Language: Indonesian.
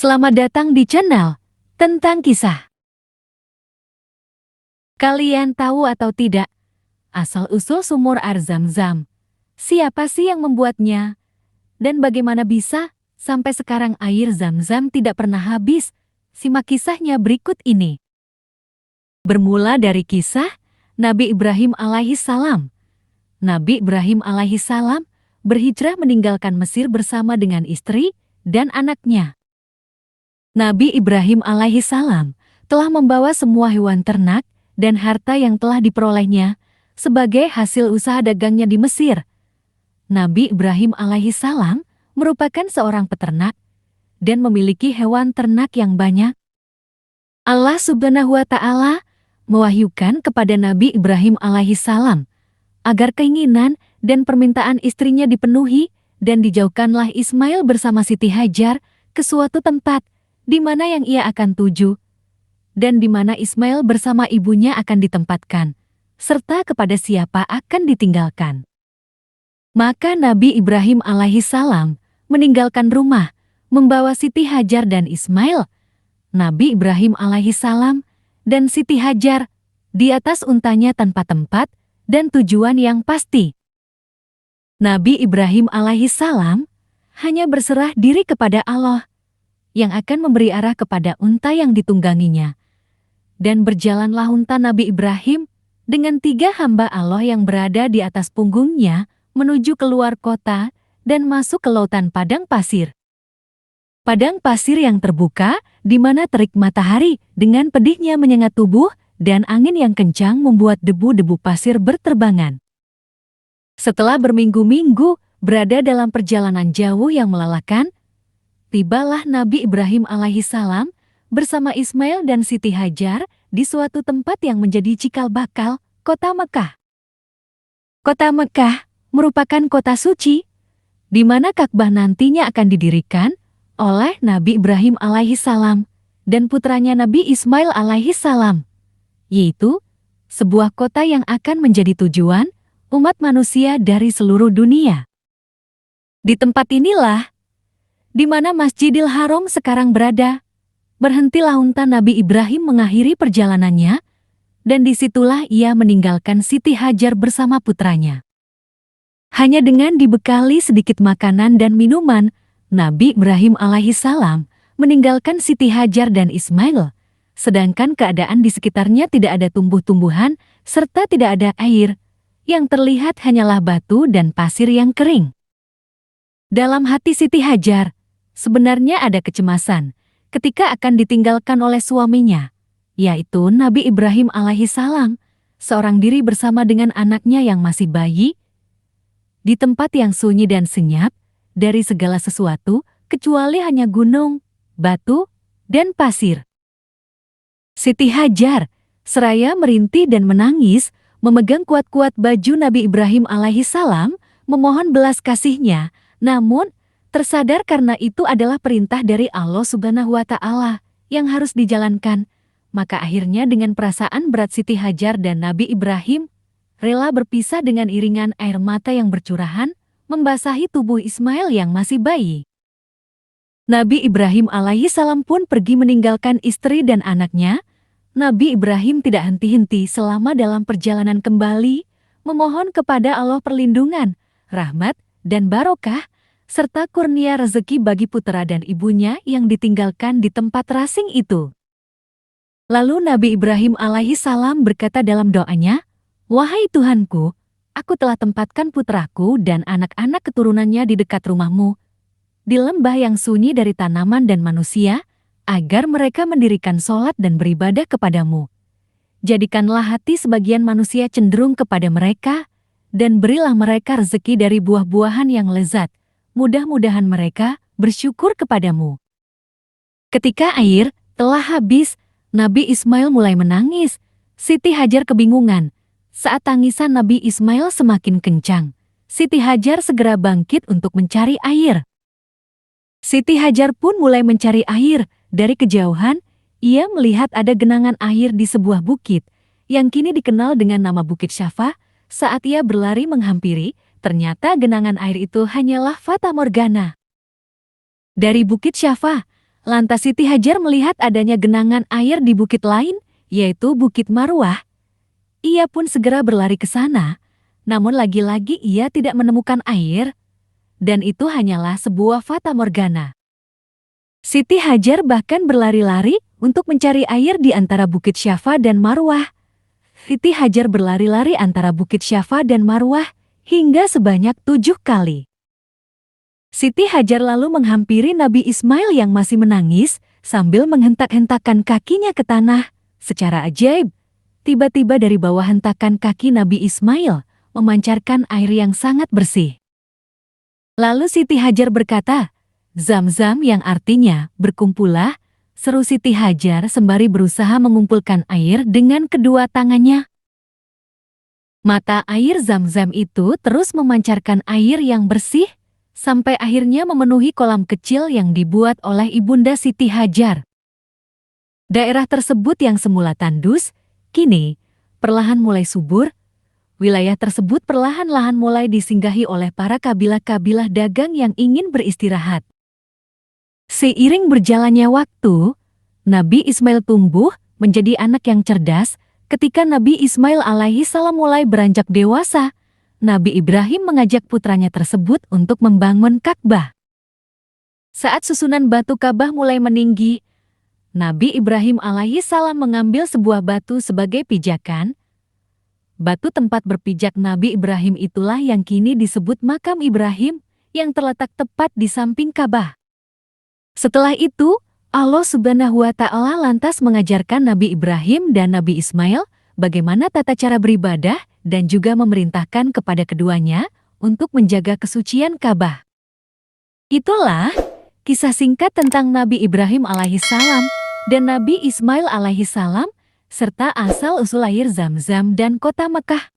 Selamat datang di channel tentang kisah. Kalian tahu atau tidak, asal-usul sumur air Zam-Zam? Siapa sih yang membuatnya? Dan bagaimana bisa sampai sekarang air Zam-Zam tidak pernah habis? Simak kisahnya berikut ini. Bermula dari kisah Nabi Ibrahim alaihissalam. Nabi Ibrahim alaihissalam berhijrah meninggalkan Mesir bersama dengan istri dan anaknya. Nabi Ibrahim alaihissalam telah membawa semua hewan ternak dan harta yang telah diperolehnya sebagai hasil usaha dagangnya di Mesir. Nabi Ibrahim alaihissalam merupakan seorang peternak dan memiliki hewan ternak yang banyak. Allah Subhanahu wa Ta'ala mewahyukan kepada Nabi Ibrahim alaihissalam agar keinginan dan permintaan istrinya dipenuhi dan dijauhkanlah Ismail bersama Siti Hajar ke suatu tempat di mana yang ia akan tuju, dan di mana Ismail bersama ibunya akan ditempatkan, serta kepada siapa akan ditinggalkan. Maka Nabi Ibrahim alaihissalam meninggalkan rumah, membawa Siti Hajar dan Ismail. Nabi Ibrahim alaihissalam dan Siti Hajar di atas untanya tanpa tempat dan tujuan yang pasti. Nabi Ibrahim alaihissalam hanya berserah diri kepada Allah yang akan memberi arah kepada unta yang ditungganginya. Dan berjalanlah unta Nabi Ibrahim dengan 3 hamba Allah yang berada di atas punggungnya menuju keluar kota dan masuk ke lautan padang pasir. Padang pasir yang terbuka di mana terik matahari dengan pedihnya menyengat tubuh dan angin yang kencang membuat debu-debu pasir berterbangan. Setelah berminggu-minggu berada dalam perjalanan jauh yang melelahkan, tibalah Nabi Ibrahim alaihissalam bersama Ismail dan Siti Hajar di suatu tempat yang menjadi cikal bakal kota Mekah. Kota Mekah merupakan kota suci, di mana Ka'bah nantinya akan didirikan oleh Nabi Ibrahim alaihissalam dan putranya Nabi Ismail alaihissalam, yaitu sebuah kota yang akan menjadi tujuan umat manusia dari seluruh dunia. Di tempat inilah di mana Masjidil Haram sekarang berada, berhentilah unta Nabi Ibrahim mengakhiri perjalanannya, dan disitulah ia meninggalkan Siti Hajar bersama putranya. Hanya dengan dibekali sedikit makanan dan minuman, Nabi Ibrahim alaihissalam meninggalkan Siti Hajar dan Ismail, sedangkan keadaan di sekitarnya tidak ada tumbuh-tumbuhan serta tidak ada air, yang terlihat hanyalah batu dan pasir yang kering. Dalam hati Siti Hajar, sebenarnya ada kecemasan ketika akan ditinggalkan oleh suaminya, yaitu Nabi Ibrahim alaihissalam, seorang diri bersama dengan anaknya yang masih bayi, di tempat yang sunyi dan senyap dari segala sesuatu kecuali hanya gunung, batu, dan pasir. Siti Hajar seraya merintih dan menangis, memegang kuat-kuat baju Nabi Ibrahim alaihissalam, memohon belas kasihnya, namun tersadar karena itu adalah perintah dari Allah Subhanahu wa Ta'ala yang harus dijalankan, maka akhirnya dengan perasaan berat Siti Hajar dan Nabi Ibrahim rela berpisah dengan iringan air mata yang bercurahan membasahi tubuh Ismail yang masih bayi. Nabi Ibrahim alaihissalam pun pergi meninggalkan istri dan anaknya. Nabi Ibrahim tidak henti-henti selama dalam perjalanan kembali, memohon kepada Allah perlindungan, rahmat, dan barokah, serta kurnia rezeki bagi putra dan ibunya yang ditinggalkan di tempat terasing itu. Lalu Nabi Ibrahim alaihissalam berkata dalam doanya, "Wahai Tuhanku, aku telah tempatkan putraku dan anak-anak keturunannya di dekat rumahmu, di lembah yang sunyi dari tanaman dan manusia, agar mereka mendirikan sholat dan beribadah kepadamu. Jadikanlah hati sebagian manusia cenderung kepada mereka, dan berilah mereka rezeki dari buah-buahan yang lezat. Mudah-mudahan mereka bersyukur kepadamu." Ketika air telah habis, Nabi Ismail mulai menangis. Siti Hajar kebingungan. Saat tangisan Nabi Ismail semakin kencang, Siti Hajar segera bangkit untuk mencari air. Siti Hajar pun mulai mencari air. Dari kejauhan, ia melihat ada genangan air di sebuah bukit, yang kini dikenal dengan nama Bukit Syafa. Saat ia berlari menghampiri, ternyata genangan air itu hanyalah fata morgana. Dari Bukit Syafa, Lantas Siti Hajar melihat adanya genangan air di bukit lain, yaitu Bukit Marwah. Ia pun segera berlari ke sana, namun lagi-lagi ia tidak menemukan air, dan itu hanyalah sebuah fata morgana. Siti Hajar bahkan berlari-lari untuk mencari air di antara Bukit Syafa dan Marwah. Siti Hajar berlari-lari antara Bukit Syafa dan Marwah hingga sebanyak 7 kali. Siti Hajar lalu menghampiri Nabi Ismail yang masih menangis sambil menghentak-hentakkan kakinya ke tanah. Secara ajaib, tiba-tiba dari bawah hentakan kaki Nabi Ismail memancarkan air yang sangat bersih. Lalu Siti Hajar berkata, "Zam-zam," yang artinya berkumpullah, seru Siti Hajar sembari berusaha mengumpulkan air dengan kedua tangannya. Mata air Zam-zam itu terus memancarkan air yang bersih, sampai akhirnya memenuhi kolam kecil yang dibuat oleh Ibunda Siti Hajar. Daerah tersebut yang semula tandus, kini perlahan mulai subur. Wilayah tersebut perlahan-lahan mulai disinggahi oleh para kabilah-kabilah dagang yang ingin beristirahat. Seiring berjalannya waktu, Nabi Ismail tumbuh menjadi anak yang cerdas. Ketika Nabi Ismail alaihi salam mulai beranjak dewasa, Nabi Ibrahim mengajak putranya tersebut untuk membangun Ka'bah. Saat susunan batu Ka'bah mulai meninggi, Nabi Ibrahim alaihi salam mengambil sebuah batu sebagai pijakan. Batu tempat berpijak Nabi Ibrahim itulah yang kini disebut Makam Ibrahim, yang terletak tepat di samping Ka'bah. Setelah itu, Allah Subhanahu wa Ta'ala lantas mengajarkan Nabi Ibrahim dan Nabi Ismail bagaimana tata cara beribadah dan juga memerintahkan kepada keduanya untuk menjaga kesucian Ka'bah. Itulah kisah singkat tentang Nabi Ibrahim alaihi salam dan Nabi Ismail alaihi salam serta asal-usul air Zam-zam dan kota Mekah.